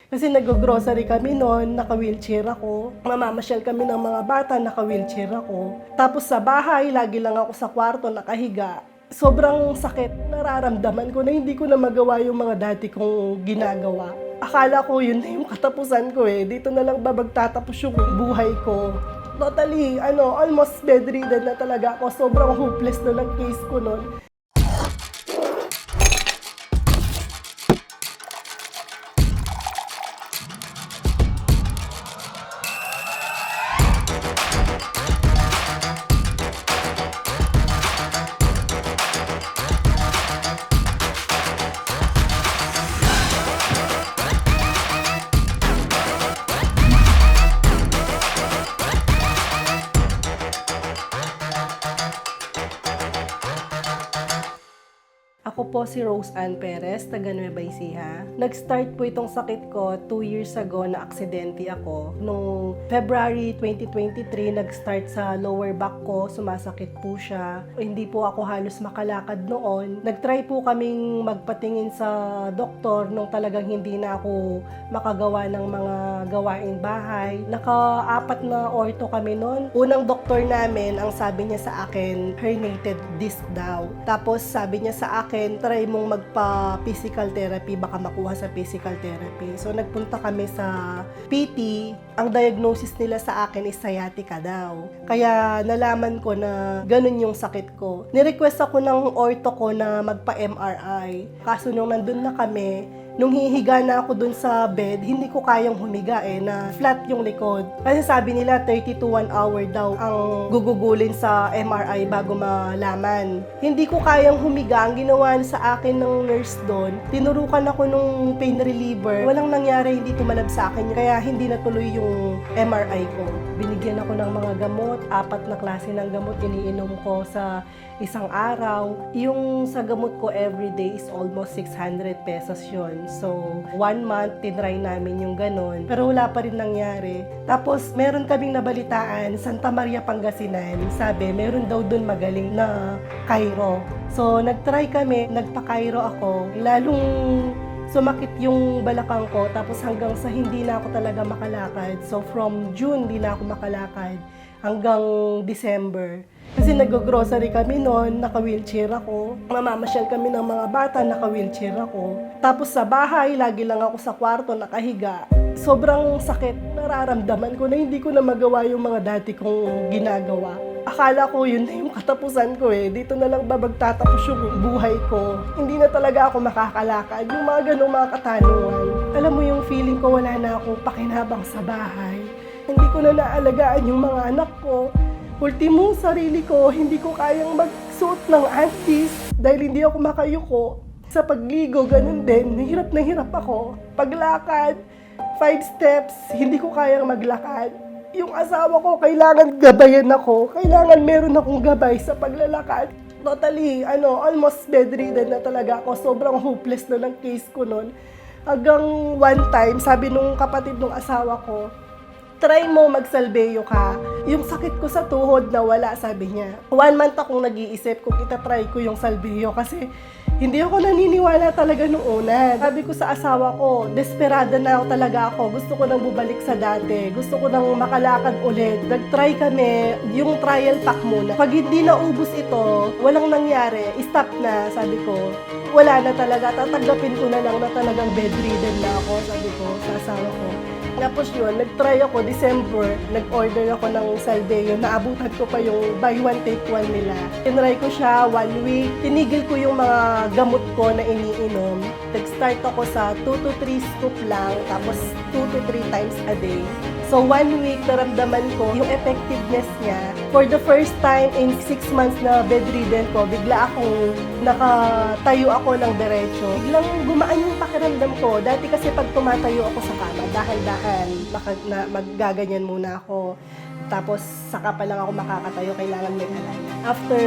Kasi nag-grocery kami noon, naka-wheelchair ako. Mamamasyal kami ng mga bata, naka-wheelchair ako. Tapos sa bahay, lagi lang ako sa kwarto, nakahiga. Sobrang sakit, nararamdaman ko na hindi ko na magawa yung mga dati kong ginagawa. Akala ko yun na yung katapusan ko eh. Dito na lang ba magtatapos yung buhay ko? Totally, almost bedridden na talaga ako. Sobrang hopeless na ng case ko noon. Ako po si Rose Ann Perez, taga Nueva Ecija. Nag-start po itong sakit ko 2 years ago na aksidente ako. Noong February 2023, nag-start sa lower back ko, sumasakit po siya. Hindi po ako halos makalakad noon. Nag-try po kaming magpatingin sa doktor nung talagang hindi na ako makagawa ng mga gawaing bahay. Naka-4 na ortho kami noon. Unang doktor namin, ang sabi niya sa akin, herniated disc daw. Tapos sabi niya sa akin, try mong magpa-physical therapy, baka makuha sa physical therapy. So nagpunta kami sa PT, ang diagnosis nila sa akin is sciatica daw. Kaya nalaman ko na ganun yung sakit ko. Nirequest ako ng ortho ko na magpa-MRI. Kaso nung nandun na kami, nung hihiga na ako dun sa bed, hindi ko kayang humiga na flat yung likod. Kasi sabi nila 30 to 1 hour daw ang gugugulin sa MRI bago malaman. Hindi ko kayang humiga. Ang ginawa sa akin ng nurse doon, tinurukan ako nung pain reliever. Walang nangyari, hindi tumalab sa akin. Kaya hindi natuloy yung MRI ko. Binigyan ako ng mga gamot, 4 na klase ng gamot iniinom ko sa isang araw. Yung sa gamot ko everyday is almost 600 pesos yun. So, 1 month, tinry namin yung ganun. Pero wala pa rin nangyari. Tapos, meron kaming nabalitaan, Santa Maria, Pangasinan. Sabi, meron daw dun magaling na chiro. So, nagtry kami, nagpa-chiro ako. Lalong sumakit yung balakang ko, tapos hanggang sa hindi na ako talaga makalakad. So, from June, hindi na ako makalakad hanggang December. Kasi nag-grocery kami noon, naka-wheelchair ako. Mamamasyal kami ng mga bata, naka-wheelchair ako. Tapos sa bahay, lagi lang ako sa kwarto, nakahiga. Sobrang sakit, nararamdaman ko na hindi ko na magawa yung mga dati kong ginagawa. Akala ko yun na yung katapusan ko eh. Dito na lang ba magtatapos yung buhay ko? Hindi na talaga ako makakalakad. Yung mga ganung mga katanungan. Alam mo yung feeling ko, wala na akong pakinabang sa bahay. Hindi ko na naalagaan yung mga anak ko. Ultimo, sarili ko, hindi ko kayang magsuot ng antis dahil hindi ako makayuko. Sa pagligo, ganun din, na hirap ako. Paglakad, 5 steps, hindi ko kayang maglakad. Yung asawa ko, kailangan gabayan ako. Kailangan meron akong gabay sa paglalakad. Totally, almost bedridden na talaga ako. Sobrang hopeless na ng case ko noon. Hanggang one time, sabi nung kapatid ng asawa ko, try mo magsalbeyo ka. Yung sakit ko sa tuhod nawala, sabi niya. 1 month akong nag-iisip kung itatry ko yung salbeyo kasi hindi ako naniniwala talaga nung una. Sabi ko sa asawa ko, desperada na talaga ako. Gusto ko nang bumalik sa dati. Gusto ko nang makalakad ulit. Nag-try kami, yung trial pack muna. Pag hindi naubos ito, walang nangyari, stop na, sabi ko. Wala na talaga, tatanggapin ko na lang na talagang bedridden na ako, sabi ko sa asawa ko. Tapos yun, nag-try ako, December, nag-order ako ng salveyo, naabutan ko pa yung buy one take one nila. Tinry ko siya 1 week, tinigil ko yung mga gamot ko na iniinom. Nag-start ako sa 2 to 3 scoop lang, tapos 2 to 3 times a day. So 1 week, naramdaman ko yung effectiveness niya. For the first time in 6 months na bedridden ko, bigla akong nakatayo ako ng diretso. Biglang gumaan yung pakiramdam ko. Dati kasi pag tumatayo ako sa kama, dahan-dahan, maggaganyan muna ako. Tapos saka pa lang ako makakatayo, kailangan may alay. After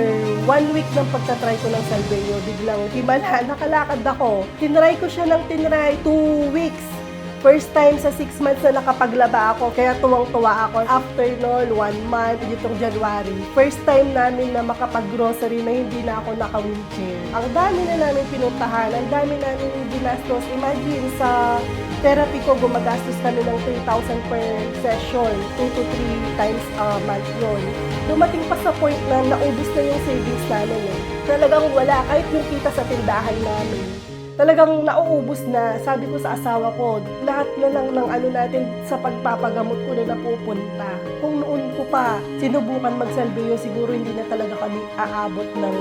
1 week ng pagtatry ko ng salveyo, biglang himala, nakalakad ako. Tinry ko siya ng 2 weeks. First time sa 6 months na nakapaglaba ako, kaya tuwang-tuwa ako. After noon, 1 month, itong January, first time namin na makapag-grocery na hindi na ako naka-wheelchair. Ang dami na namin pinuntahan, ang dami namin ginastos. Imagine, sa therapy ko, gumagastos kami ng 3,000 per session, 2 to 3 times a month yun. Dumating pa sa point na naubos na yung savings namin eh. Talagang wala, kahit yung kita sa tindahan namin. Talagang nauubos na. Sabi ko sa asawa ko, lahat na lang ng ano natin sa pagpapagamot ko na napupunta. Kung noon ko pa sinubukan magsalbeyo, siguro hindi na talaga kami aabot ng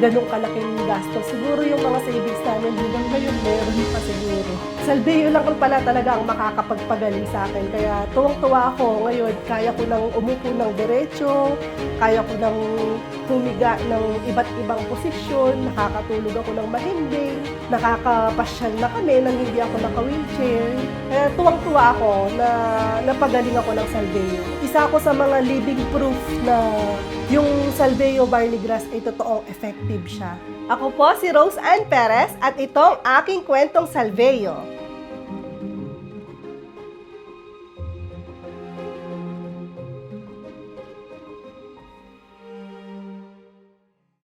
ganong kalaking gastos. Siguro yung mga savings namin hanggang ngayon meron pa siguro. Salbeyo lang pala talaga ang makakapagpagaling sa akin. Kaya tuwang-tuwa ako ngayon. Kaya ko nang umupo ng diretso, kaya ko nang humiga ng iba't ibang posisyon, nakakatulog ako ng mahimbing, nakakapasyal na kami nang hindi ako naka-wheelchair. Kaya tuwang-tuwa ako na napagaling ako ng salbeyo. Isa ako sa mga living proof na yung salbeyo barley grass ay totoong effective siya. Ako po si Rose Ann Perez at itong aking kwentong salbeyo.